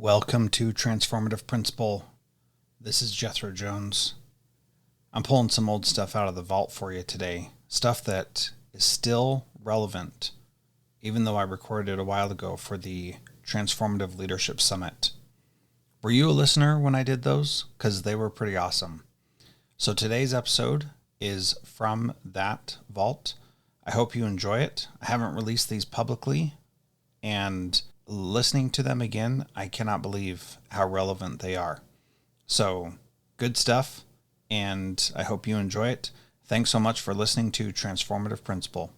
Welcome to Transformative Principal. This is Jethro Jones. I'm pulling some old stuff out of the vault for you today. Stuff that is still relevant, even though I recorded it a while ago for the Transformative Leadership Summit. Were you a listener when I did those? Because they were pretty awesome. So today's episode is from that vault. I hope you enjoy it. I haven't released these publicly, and listening to them again, I cannot believe how relevant they are. So, good stuff, and I hope you enjoy it. Thanks so much for listening to Transformative Principal.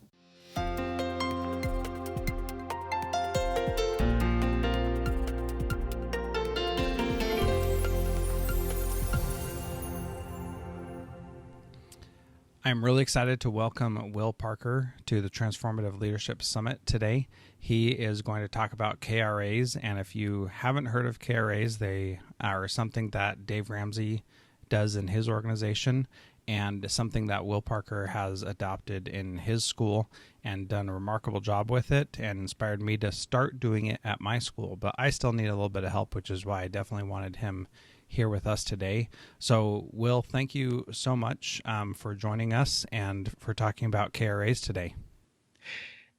I'm really excited to welcome Will Parker to the Transformative Leadership Summit today. He is going to talk about KRAs, and if you haven't heard of KRAs, they are something that Dave Ramsey does in his organization and something that Will Parker has adopted in his school and done a remarkable job with it and inspired me to start doing it at my school. But I still need a little bit of help, which is why I definitely wanted him here with us today. So, Will, thank you so much for joining us and for talking about KRAs today.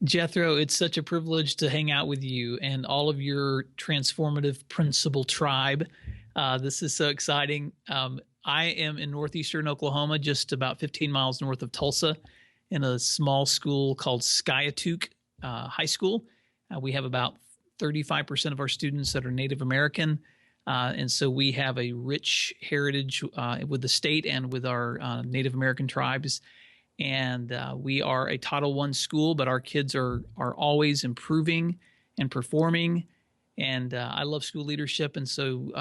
Jethro, it's such a privilege to hang out with you and all of your Transformative Principal tribe. This is so exciting. I am in northeastern Oklahoma, just about 15 miles north of Tulsa, in a small school called Skiatook High School. We have about 35% of our students that are Native American. And so we have a rich heritage with the state and with our Native American tribes. And we are a Title I school, but our kids are always improving and performing. And I love school leadership. And so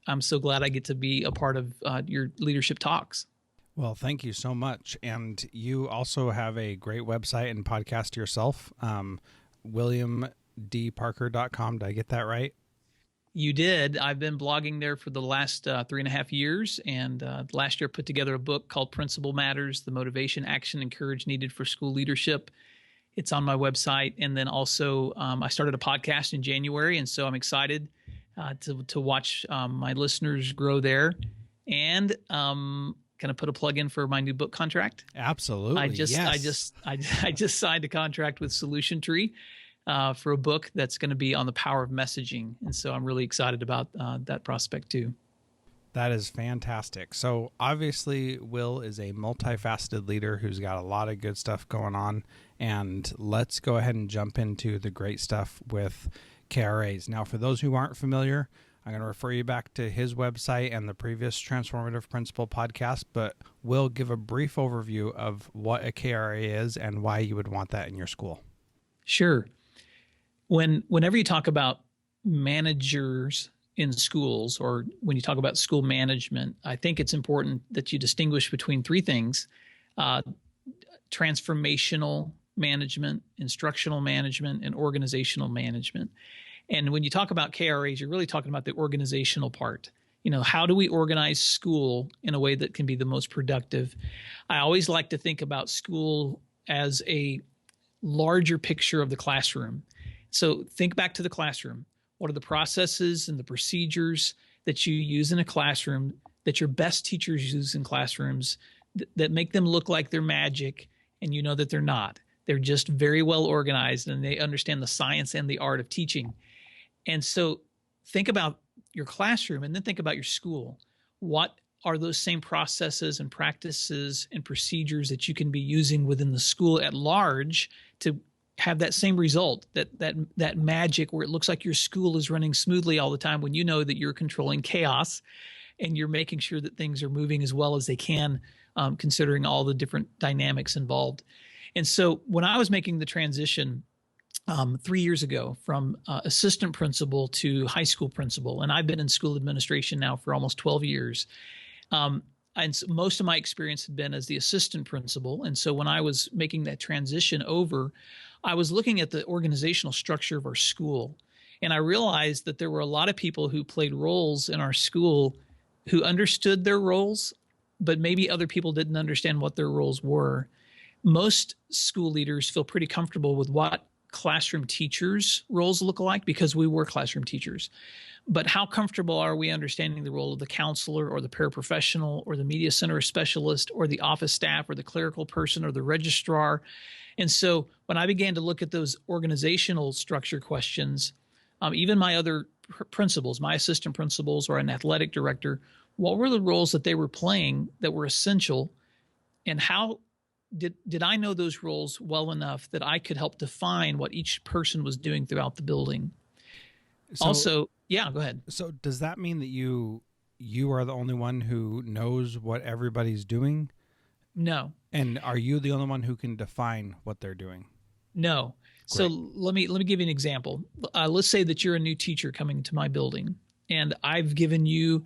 I'm so glad I get to be a part of your leadership talks. Well, thank you so much. And you also have a great website and podcast yourself, williamdparker.com. Did I get that right? You did. I've been blogging there for the last 3.5 years, and last year put together a book called Principal Matters, the motivation, action, and courage needed for school leadership. It's on my website. And then also I started a podcast in January, and so I'm excited to watch my listeners grow there. And can I put a plug in for my new book contract? Absolutely. I just signed a contract with Solution Tree for a book that's going to be on the power of messaging. And so I'm really excited about that prospect too. That is fantastic. So obviously Will is a multifaceted leader who's got a lot of good stuff going on. And let's go ahead and jump into the great stuff with KRAs. Now, for those who aren't familiar, I'm going to refer you back to his website and the previous Transformative Principal podcast, but Will give a brief overview of what a KRA is and why you would want that in your school. Sure. Whenever you talk about managers in schools, or when you talk about school management, I think it's important that you distinguish between three things: transformational management, instructional management, and organizational management. And when you talk about KRAs, you're really talking about the organizational part. You know, how do we organize school in a way that can be the most productive? I always like to think about school as a larger picture of the classroom. So think back to the classroom. What are the processes and the procedures that you use in a classroom, that your best teachers use in classrooms, that make them look like they're magic, and you know that they're not? They're just very well organized, and they understand the science and the art of teaching. And so think about your classroom, and then think about your school. What are those same processes and practices and procedures that you can be using within the school at large to have that same result, that magic where it looks like your school is running smoothly all the time, when you know that you're controlling chaos and you're making sure that things are moving as well as they can, considering all the different dynamics involved. And so when I was making the transition 3 years ago from assistant principal to high school principal, and I've been in school administration now for almost 12 years, and so most of my experience had been as the assistant principal. And so when I was making that transition over, I was looking at the organizational structure of our school, and I realized that there were a lot of people who played roles in our school who understood their roles, but maybe other people didn't understand what their roles were. Most school leaders feel pretty comfortable with what classroom teachers' roles look like, because we were classroom teachers. But how comfortable are we understanding the role of the counselor or the paraprofessional or the media center specialist or the office staff or the clerical person or the registrar? And so when I began to look at those organizational structure questions, even my other principals, my assistant principals or an athletic director, what were the roles that they were playing that were essential, and how did I know those roles well enough that I could help define what each person was doing throughout the building? So, also, yeah, go ahead. So does that mean that you are the only one who knows what everybody's doing? No. And are you the only one who can define what they're doing? No. Great. So let me give you an example. Let's say that you're a new teacher coming to my building, and I've given you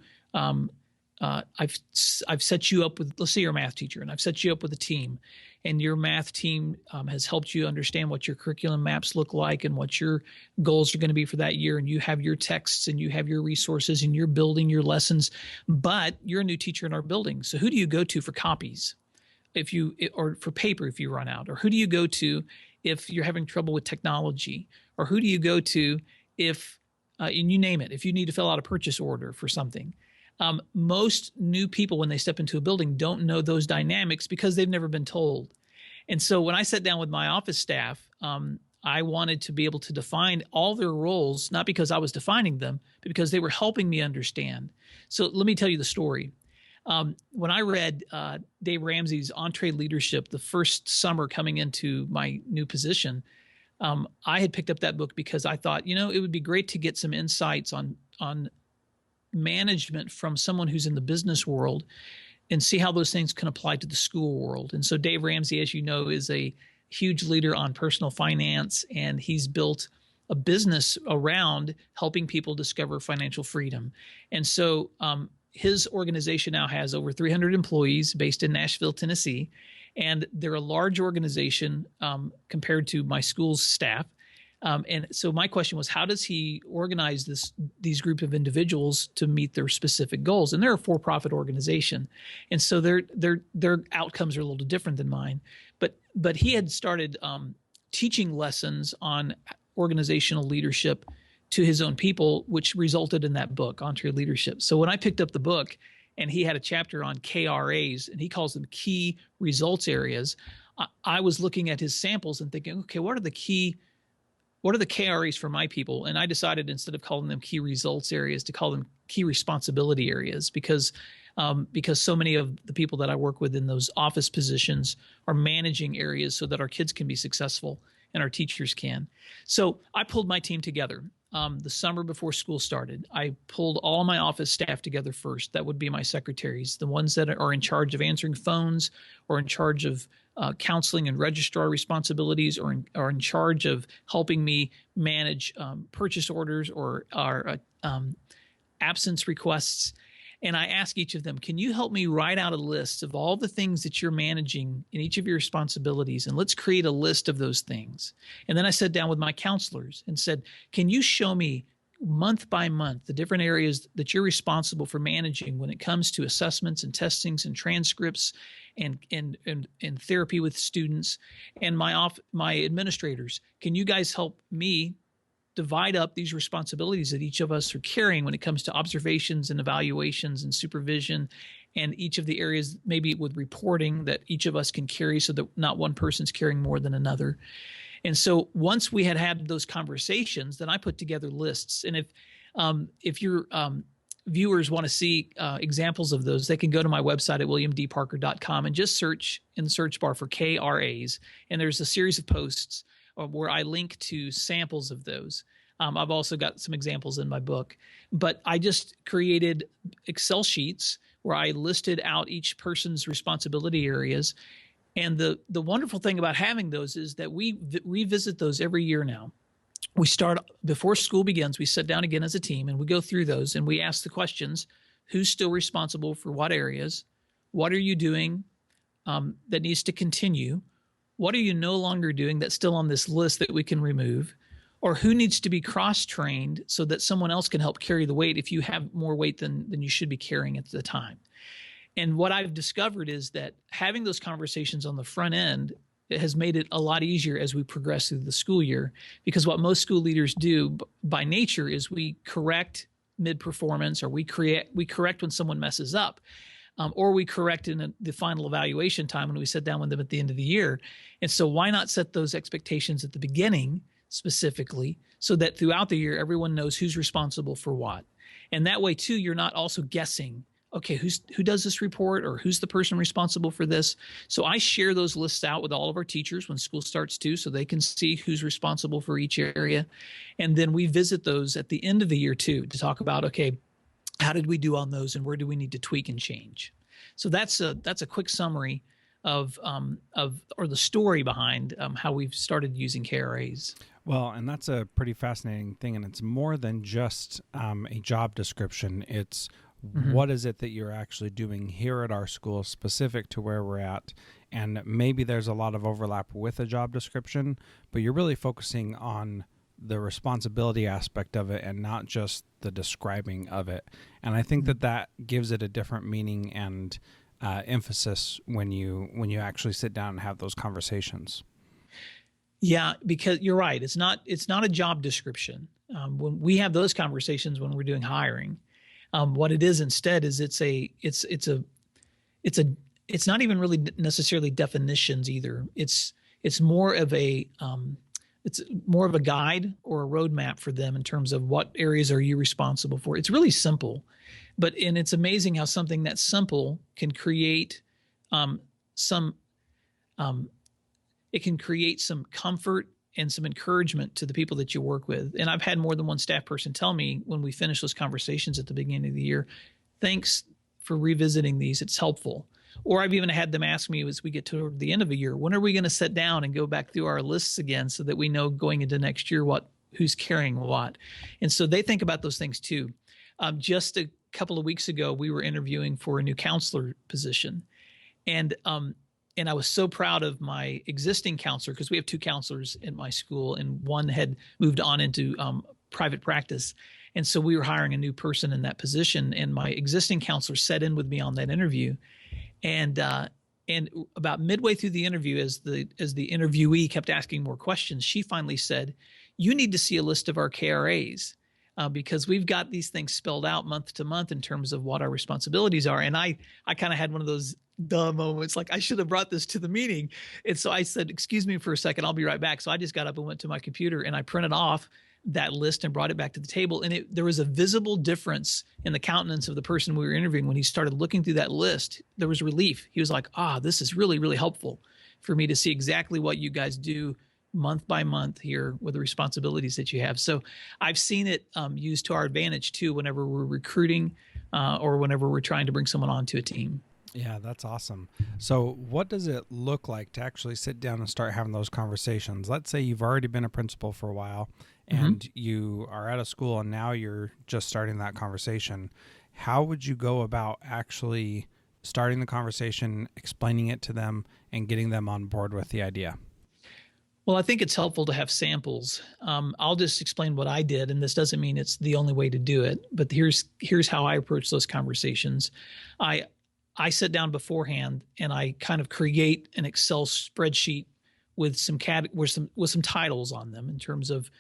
I've set you up with, let's say you're a math teacher, and I've set you up with a team, and your math team has helped you understand what your curriculum maps look like and what your goals are going to be for that year. And you have your texts and you have your resources and you're building your lessons, but you're a new teacher in our building. So who do you go to for copies or for paper if you run out? Or who do you go to if you're having trouble with technology? Or who do you go to if, and you name it, if you need to fill out a purchase order for something? Most new people, when they step into a building, don't know those dynamics because they've never been told. And so when I sat down with my office staff, I wanted to be able to define all their roles, not because I was defining them, but because they were helping me understand. So let me tell you the story. When I read Dave Ramsey's Entree Leadership the first summer coming into my new position, I had picked up that book because I thought, it would be great to get some insights on management from someone who's in the business world and see how those things can apply to the school world. And so Dave Ramsey, as you know, is a huge leader on personal finance, and he's built a business around helping people discover financial freedom. And so his organization now has over 300 employees based in Nashville, Tennessee, and they're a large organization compared to my school's staff. And so my question was, how does he organize these group of individuals to meet their specific goals? And they're a for-profit organization, and so their outcomes are a little different than mine. But he had started teaching lessons on organizational leadership to his own people, which resulted in that book, Entree Leadership. So when I picked up the book, and he had a chapter on KRAs, and he calls them key results areas, I was looking at his samples and thinking, okay, what are the KRAs for my people? And I decided, instead of calling them key results areas, to call them key responsibility areas, because so many of the people that I work with in those office positions are managing areas so that our kids can be successful and our teachers can. So I pulled my team together. The summer before school started, I pulled all my office staff together first. That would be my secretaries, the ones that are in charge of answering phones or in charge of counseling and registrar responsibilities, or in charge of helping me manage purchase orders or our absence requests. And I ask each of them, can you help me write out a list of all the things that you're managing in each of your responsibilities? And let's create a list of those things. And then I sat down with my counselors and said, can you show me month by month the different areas that you're responsible for managing when it comes to assessments and testings and transcripts and therapy with students? And my administrators, can you guys help me divide up these responsibilities that each of us are carrying when it comes to observations and evaluations and supervision, and each of the areas maybe with reporting that each of us can carry, so that not one person's carrying more than another. And so once we had those conversations, then I put together lists. And if your viewers want to see examples of those, they can go to my website at williamdparker.com and just search in the search bar for KRAs. And there's a series of posts where I link to samples of those. I've also got some examples in my book, but I just created Excel sheets where I listed out each person's responsibility areas. And the wonderful thing about having those is that we revisit those every year now. We start before school begins, we sit down again as a team and we go through those and we ask the questions: who's still responsible for what areas? What are you doing that needs to continue? What are you no longer doing that's still on this list that we can remove? Or who needs to be cross-trained so that someone else can help carry the weight if you have more weight than you should be carrying at the time? And what I've discovered is that having those conversations on the front end it has made it a lot easier as we progress through the school year, because what most school leaders do by nature is we correct mid-performance, or we correct when someone messes up, or we correct in the final evaluation time when we sit down with them at the end of the year. And so why not set those expectations at the beginning specifically, so that throughout the year, everyone knows who's responsible for what. And that way too, you're not also guessing, okay, who does this report, or who's the person responsible for this? So I share those lists out with all of our teachers when school starts too, so they can see who's responsible for each area. And then we visit those at the end of the year too, to talk about, okay, how did we do on those, and where do we need to tweak and change? So that's a quick summary of the story behind how we've started using KRAs. Well, and that's a pretty fascinating thing, and it's more than just a job description. It's what is it that you're actually doing here at our school specific to where we're at? And maybe there's a lot of overlap with a job description, but you're really focusing on the responsibility aspect of it and not just the describing of it. And I think that gives it a different meaning and emphasis when you actually sit down and have those conversations. Yeah, because you're right. It's not a job description. When we have those conversations when we're doing hiring, what it is instead is it's not even really necessarily definitions either. It's more of a guide or a roadmap for them in terms of what areas are you responsible for. It's really simple, and it's amazing how something that simple can create some comfort and some encouragement to the people that you work with. And I've had more than one staff person tell me when we finish those conversations at the beginning of the year, thanks for revisiting these, it's helpful. Or I've even had them ask me as we get toward the end of the year, when are we going to sit down and go back through our lists again so that we know going into next year who's carrying what? And so they think about those things too. Just a couple of weeks ago, we were interviewing for a new counselor position. And I was so proud of my existing counselor, because we have two counselors in my school, and one had moved on into private practice. And so we were hiring a new person in that position, and my existing counselor sat in with me on that interview. And about midway through the interview, as the interviewee kept asking more questions, she finally said, "You need to see a list of our KRAs, because we've got these things spelled out month to month in terms of what our responsibilities are." And I kind of had one of those duh moments, like I should have brought this to the meeting. And so I said, "Excuse me for a second, I'll be right back." So I just got up and went to my computer and I printed off that list and brought it back to the table. And there was a visible difference in the countenance of the person we were interviewing when he started looking through that list. There was relief. He was like, this is really, really helpful for me to see exactly what you guys do month by month here with the responsibilities that you have. So I've seen it used to our advantage too, whenever we're recruiting or whenever we're trying to bring someone onto a team. Yeah, that's awesome. So what does it look like to actually sit down and start having those conversations? Let's say you've already been a principal for a while and you are at a school and now you're just starting that conversation. How would you go about actually starting the conversation, explaining it to them, and getting them on board with the idea? Well, I think it's helpful to have samples. I'll just explain what I did, and this doesn't mean it's the only way to do it, but here's how I approach those conversations. I sit down beforehand and I kind of create an Excel spreadsheet with some titles on them in terms of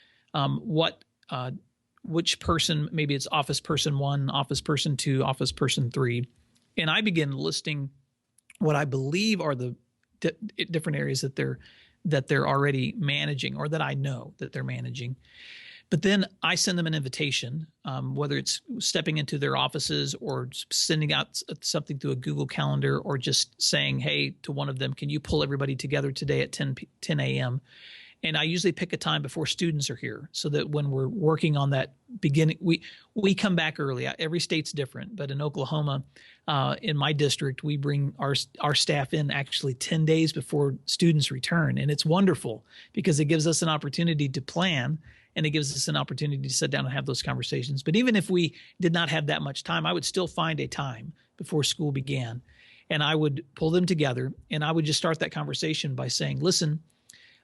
which person, maybe it's office person 1, office person 2, office person 3, and I begin listing what I believe are the different areas that they're already managing, or that I know that they're managing. But then I send them an invitation, whether it's stepping into their offices or sending out something through a Google Calendar, or just saying, hey, to one of them, can you pull everybody together today at 10 a.m.? And I usually pick a time before students are here, so that when we're working on that beginning, we come back early. Every state's different, but in Oklahoma, in my district, we bring our staff in actually 10 days before students return. And it's wonderful because it gives us an opportunity to plan, and it gives us an opportunity to sit down and have those conversations. But even if we did not have that much time, I would still find a time before school began, and I would pull them together, and I would just start that conversation by saying, listen,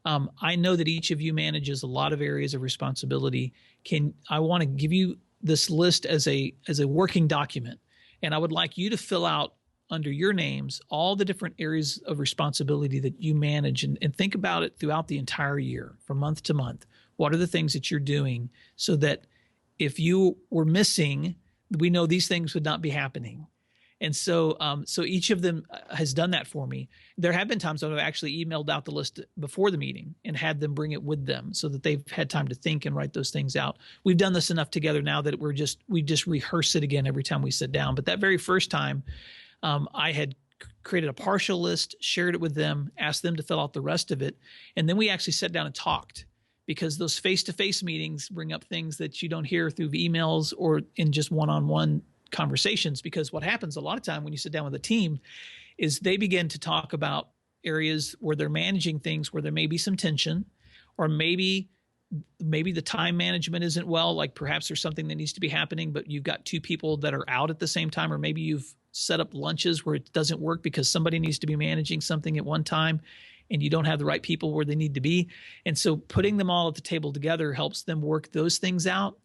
I know that each of you manages a lot of areas of responsibility. I want to give you this list as a working document, and I would like you to fill out under your names all the different areas of responsibility that you manage, and think about it throughout the entire year from month to month. What are the things that you're doing so that if you were missing, we know these things would not be happening. And so each of them has done that for me. There have been times that I've actually emailed out the list before the meeting and had them bring it with them so that they've had time to think and write those things out. We've done this enough together now that we just rehearse it again every time we sit down. But that very first time, I had created a partial list, shared it with them, asked them to fill out the rest of it, and then we actually sat down and talked. Because those face-to-face meetings bring up things that you don't hear through emails or in just one-on-one conversations. Because what happens a lot of time when you sit down with a team is they begin to talk about areas where they're managing things where there may be some tension, or maybe the time management isn't well, like perhaps there's something that needs to be happening, but you've got two people that are out at the same time, or maybe you've set up lunches where it doesn't work because somebody needs to be managing something at one time and you don't have the right people where they need to be. And so putting them all at the table together helps them work those things out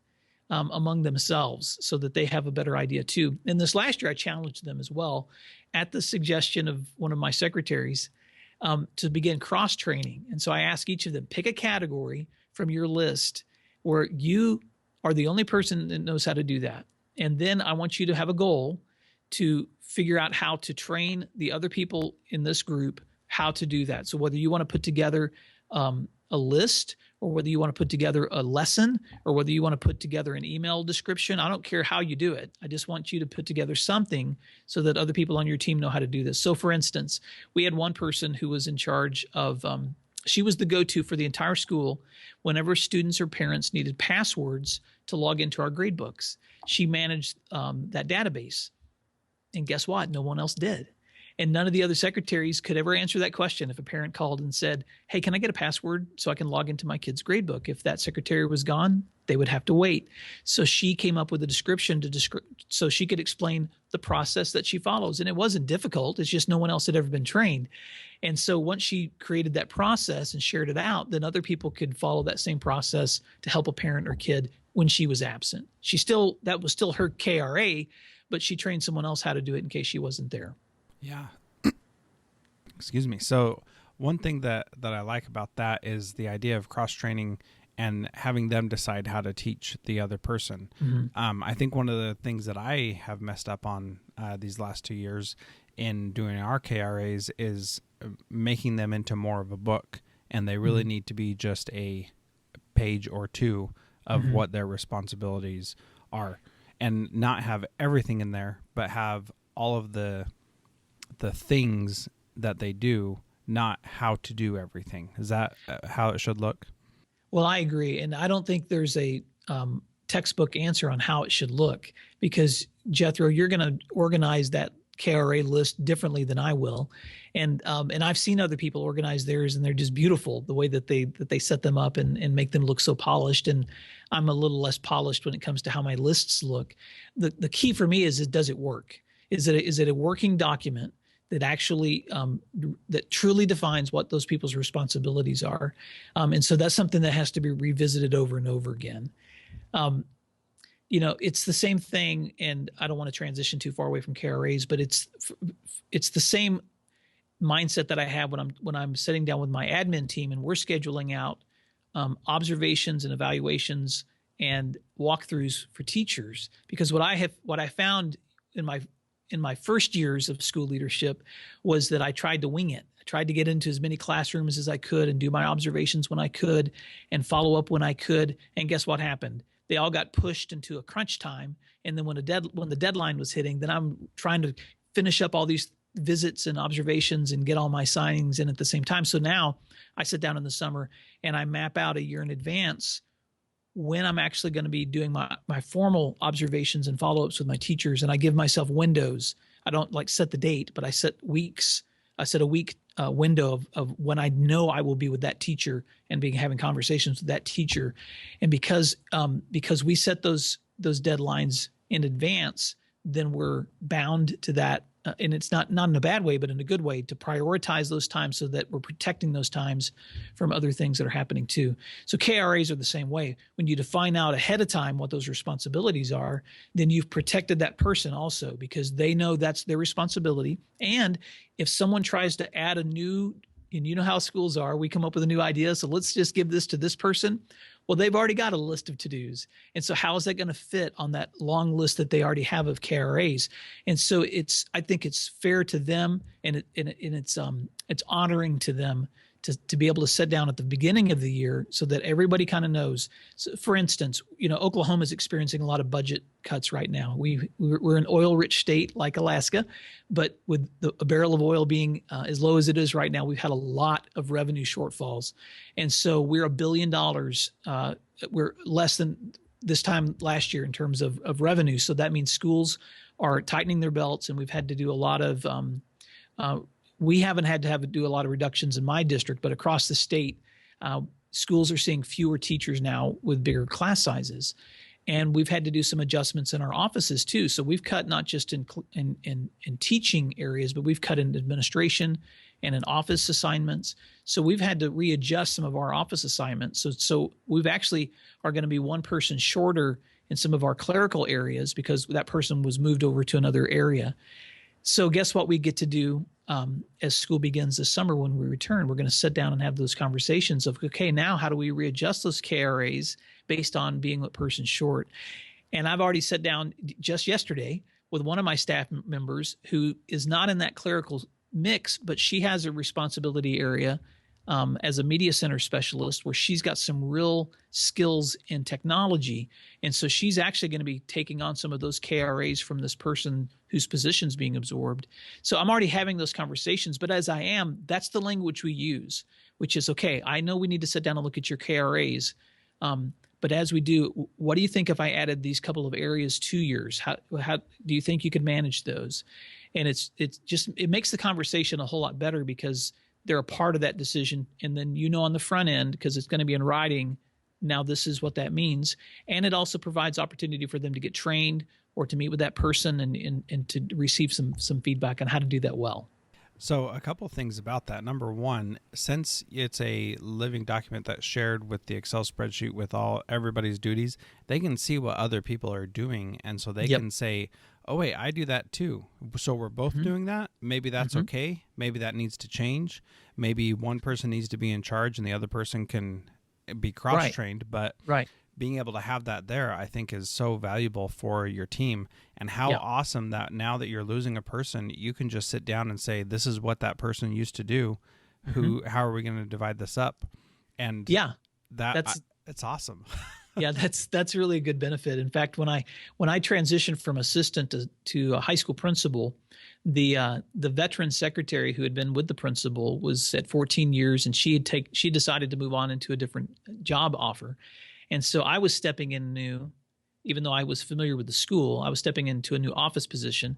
among themselves so that they have a better idea too. And this last year, I challenged them as well at the suggestion of one of my secretaries to begin cross-training. And so I asked each of them, pick a category from your list where you are the only person that knows how to do that. And then I want you to have a goal to figure out how to train the other people in this group how to do that. So whether you want to put together a list, or whether you want to put together a lesson, or whether you want to put together an email description, I don't care how you do it. I just want you to put together something so that other people on your team know how to do this. So for instance, we had one person who was in charge of, she was the go-to for the entire school whenever students or parents needed passwords to log into our grade books. She managed that database. And guess what? No one else did. And none of the other secretaries could ever answer that question. If a parent called and said, hey, can I get a password so I can log into my kid's gradebook? If that secretary was gone, they would have to wait. So she came up with a description so she could explain the process that she follows. And it wasn't difficult. It's just no one else had ever been trained. And so once she created that process and shared it out, then other people could follow that same process to help a parent or kid when she was absent. That was still her KRA, but she trained someone else how to do it in case she wasn't there. Yeah. Excuse me. So one thing that I like about that is the idea of cross-training and having them decide how to teach the other person. Mm-hmm. I think one of the things that I have messed up on these last 2 years in doing our KRAs is making them into more of a book, and they really need to be just a page or two of what their responsibilities are, and not have everything in there, but have all of the things that they do, not how to do everything. Is that how it should look? Well, I agree. And I don't think there's a textbook answer on how it should look, because Jethro, you're going to organize that KRA list differently than I will. And I've seen other people organize theirs, and they're just beautiful the way that they set them up and make them look so polished. And I'm a little less polished when it comes to how my lists look. The key for me is, does it work? Is it a working document that actually that truly defines what those people's responsibilities are? And so that's something that has to be revisited over and over again. It's the same thing, and I don't want to transition too far away from KRAs, but it's the same mindset that I have when I'm sitting down with my admin team and we're scheduling out observations and evaluations and walkthroughs for teachers. Because what I found in my first years of school leadership was that I tried to wing it. I tried to get into as many classrooms as I could and do my observations when I could and follow up when I could. And guess what happened? They all got pushed into a crunch time. And then when the deadline was hitting, then I'm trying to finish up all these visits and observations and get all my signings in at the same time. So now I sit down in the summer and I map out a year in advance when I'm actually going to be doing my formal observations and follow-ups with my teachers. And I give myself windows. I don't set the date, but I set weeks. I set a week window of when I know I will be with that teacher and having conversations with that teacher. And because we set those deadlines in advance, then we're bound to that. And it's not in a bad way, but in a good way, to prioritize those times so that we're protecting those times from other things that are happening too. So KRAs are the same way. When you define out ahead of time what those responsibilities are, then you've protected that person also, because they know that's their responsibility. And if someone tries to add a new, and you know how schools are, we come up with a new idea, so let's just give this to this person. Well, they've already got a list of to-dos. And so how is that going to fit on that long list that they already have of KRAs? And so I think it's fair to them, and it's honoring to them to be able to sit down at the beginning of the year so that everybody kind of knows. So for instance, Oklahoma is experiencing a lot of budget cuts right now. We're an oil-rich state like Alaska, but with a barrel of oil being as low as it is right now, we've had a lot of revenue shortfalls. And so we're $1 billion. We're less than this time last year in terms of revenue. So that means schools are tightening their belts, and we've had to do a lot of we haven't had to do a lot of reductions in my district, but across the state, schools are seeing fewer teachers now with bigger class sizes. And we've had to do some adjustments in our offices too. So we've cut not just in teaching areas, but we've cut in administration and in office assignments. So we've had to readjust some of our office assignments. So we've actually are going to be one person shorter in some of our clerical areas because that person was moved over to another area. So guess what we get to do as school begins this summer when we return? We're going to sit down and have those conversations of, okay, now how do we readjust those KRAs based on being a person short? And I've already sat down just yesterday with one of my staff members who is not in that clerical mix, but she has a responsibility area as a media center specialist where she's got some real skills in technology. And so she's actually going to be taking on some of those KRAs from this person whose position's being absorbed. So I'm already having those conversations, but as I am, that's the language we use, which is, okay, I know we need to sit down and look at your KRAs. But as we do, what do you think if I added these couple of areas to yours? How do you think you could manage those? And it makes the conversation a whole lot better because they're a part of that decision. And then, on the front end, because it's going to be in writing, now this is what that means. And it also provides opportunity for them to get trained or to meet with that person and to receive some feedback on how to do that well. So a couple things about that. Number one, since it's a living document that's shared with the Excel spreadsheet with everybody's duties, they can see what other people are doing. And so they can say, oh, wait, I do that too. So we're both doing that. Maybe that's okay. Maybe that needs to change. Maybe one person needs to be in charge and the other person can be cross-trained. But being able to have that there, I think, is so valuable for your team. And how awesome that now that you're losing a person, you can just sit down and say, this is what that person used to do. How are we going to divide this up? And it's awesome. Yeah, that's really a good benefit. In fact, when I transitioned from assistant to a high school principal, the veteran secretary who had been with the principal was at 14 years, and she decided to move on into a different job offer. And so I was stepping in new, even though I was familiar with the school, I was stepping into a new office position,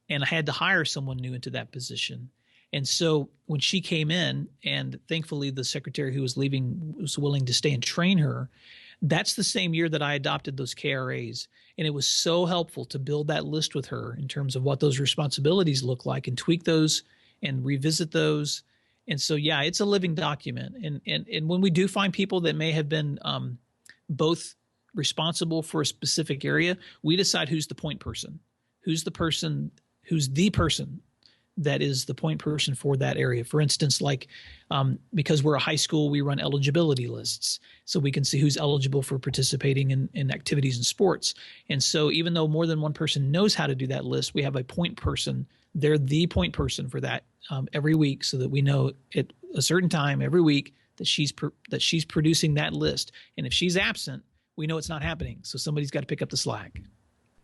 and I had to hire someone new into that position. And so when she came in, and thankfully the secretary who was leaving was willing to stay and train her, that's the same year that I adopted those KRAs. And it was so helpful to build that list with her in terms of what those responsibilities look like and tweak those and revisit those. And so, yeah, it's a living document. And when we do find people that may have been both responsible for a specific area, we decide who's the point person, who's the person that is the point person for that area. For instance, like because we're a high school, we run eligibility lists so we can see who's eligible for participating in activities and sports. And so even though more than one person knows how to do that list, we have a point person. They're the point person for that every week, so that we know at a certain time every week that she's producing that list. And if she's absent, we know it's not happening. So somebody's got to pick up the slack.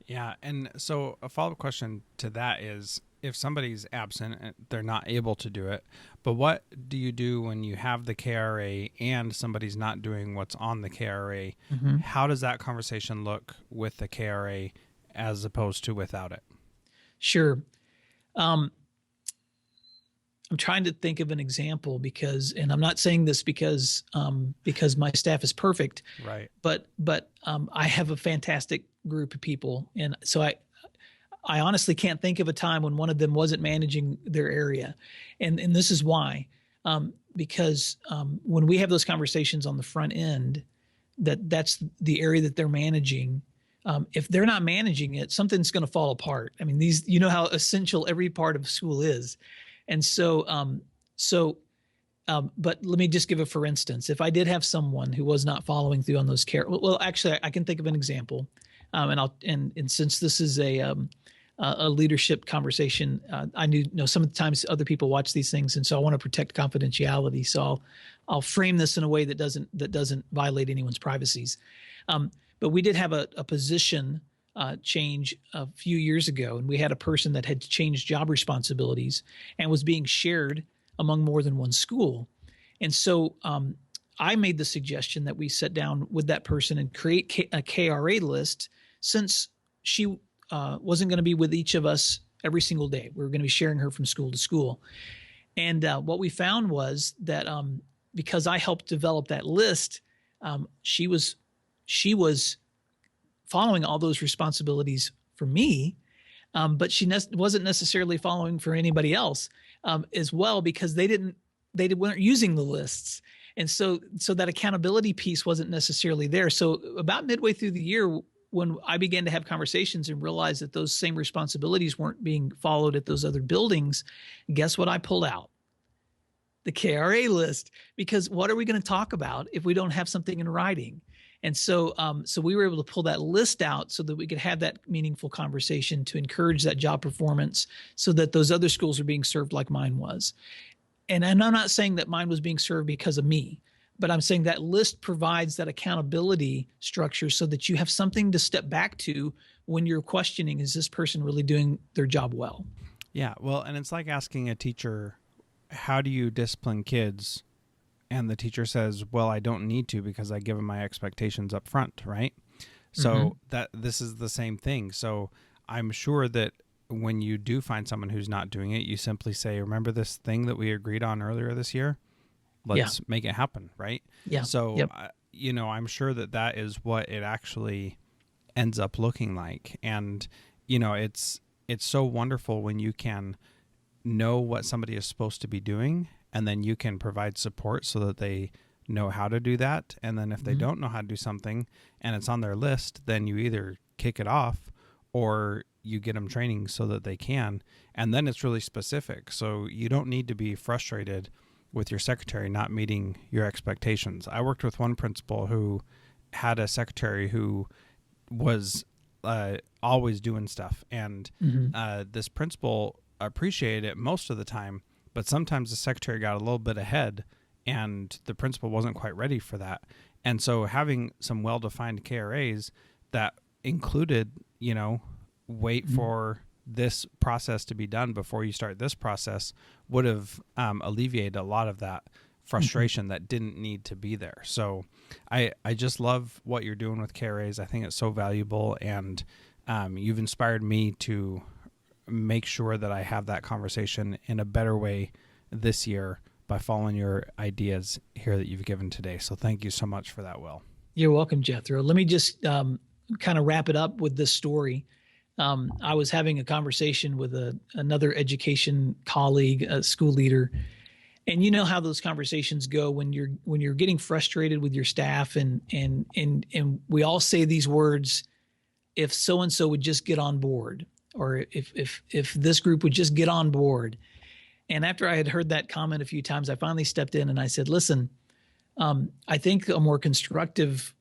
Yeah. And so a follow-up question to that is, if somebody's absent and they're not able to do it, but what do you do when you have the KRA and somebody's not doing what's on the KRA? How does that conversation look with the KRA as opposed to without it? Sure. I'm trying to think of an example and I'm not saying this because my staff is perfect, right? But I have a fantastic group of people, and so I honestly can't think of a time when one of them wasn't managing their area. And this is why, because when we have those conversations on the front end, that's the area that they're managing. If they're not managing it, something's going to fall apart. I mean, you know how essential every part of school is. And but let me just give a for instance. If I did have someone who was not following through on those well, actually, I can think of an example. And since this is a leadership conversation, I know sometimes other people watch these things, and so I want to protect confidentiality. So I'll frame this in a way that doesn't violate anyone's privacies. But we did have a position change a few years ago, and we had a person that had changed job responsibilities and was being shared among more than one school. And so I made the suggestion that we sit down with that person and create a KRA list, since she wasn't going to be with each of us every single day. We were going to be sharing her from school to school. And what we found was that because I helped develop that list, she was following all those responsibilities for me, but she wasn't necessarily following for anybody else as well, because they weren't using the lists. And so that accountability piece wasn't necessarily there. So about midway through the year, when I began to have conversations and realized that those same responsibilities weren't being followed at those other buildings, guess what I pulled out? The KRA list. Because what are we going to talk about if we don't have something in writing? And so we were able to pull that list out so that we could have that meaningful conversation to encourage that job performance, so that those other schools are being served like mine was. And I'm not saying that mine was being served because of me, but I'm saying that list provides that accountability structure so that you have something to step back to when you're questioning, is this person really doing their job well? Yeah, well, and it's like asking a teacher, how do you discipline kids? And the teacher says, well, I don't need to because I give them my expectations up front, right? So that this is the same thing. So I'm sure that when you do find someone who's not doing it, you simply say, remember this thing that we agreed on earlier this year? Let's make it happen, right? Yeah. So, I'm sure that is what it actually ends up looking like. And, it's so wonderful when you can know what somebody is supposed to be doing, and then you can provide support so that they know how to do that. And then if they don't know how to do something and it's on their list, then you either kick it off or you get them training so that they can. And then it's really specific. So you don't need to be frustrated with your secretary not meeting your expectations. I worked with one principal who had a secretary who was always doing stuff. And this principal appreciated it most of the time, but sometimes the secretary got a little bit ahead and the principal wasn't quite ready for that. And so having some well-defined KRAs that included, wait for this process to be done before you start this process would have alleviated a lot of that frustration that didn't need to be there. So I just love what you're doing with KRAs. I think it's so valuable, and you've inspired me to make sure that I have that conversation in a better way this year by following your ideas here that you've given today. So thank you so much for that, Will. You're welcome, Jethro. Let me just kind of wrap it up with this story. I was having a conversation with another education colleague, a school leader, and you know how those conversations go when you're getting frustrated with your staff, and we all say these words: if so and so would just get on board, or if this group would just get on board. And after I had heard that comment a few times, I finally stepped in and I said, listen, I think a more constructive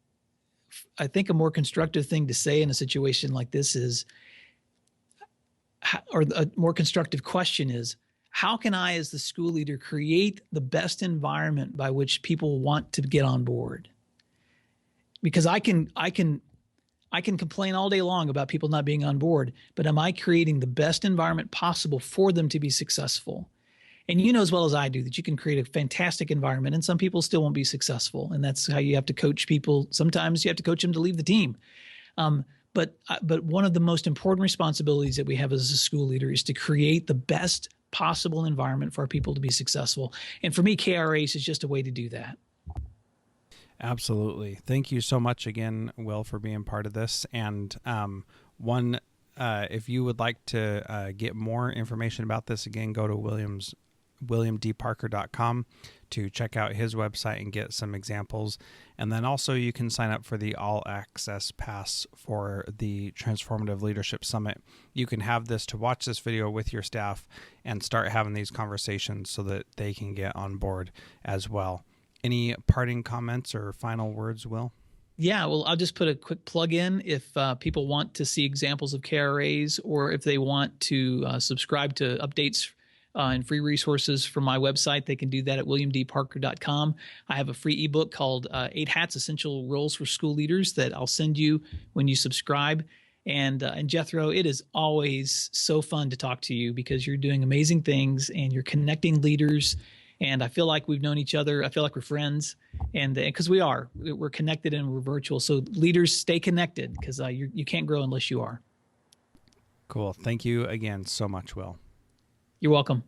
thing to say in a situation like this is, or a more constructive question is, how can I, as the school leader, create the best environment by which people want to get on board? Because I can complain all day long about people not being on board, but am I creating the best environment possible for them to be successful? And you know as well as I do that you can create a fantastic environment, and some people still won't be successful. And that's how you have to coach people. Sometimes you have to coach them to leave the team. But one of the most important responsibilities that we have as a school leader is to create the best possible environment for our people to be successful. And for me, KRAs is just a way to do that. Absolutely. Thank you so much again, Will, for being part of this. And one if you would like to get more information about this, again, go to williamdparker.com to check out his website and get some examples. And then also you can sign up for the all access pass for the Transformative Leadership Summit. You can have this to watch this video with your staff and start having these conversations so that they can get on board as well. Any parting comments or final words, Will? Yeah, well, I'll just put a quick plug in. If people want to see examples of KRAs, or if they want to subscribe to updates and free resources from my website, they can do that at williamdparker.com. I have a free ebook called 8 Hats, Essential Roles for School Leaders that I'll send you when you subscribe. And Jethro, it is always so fun to talk to you because you're doing amazing things and you're connecting leaders. And I feel like we've known each other. I feel like we're friends, and because we're connected and we're virtual. So leaders, stay connected because you can't grow unless you are. Cool. Thank you again so much, Will. You're welcome.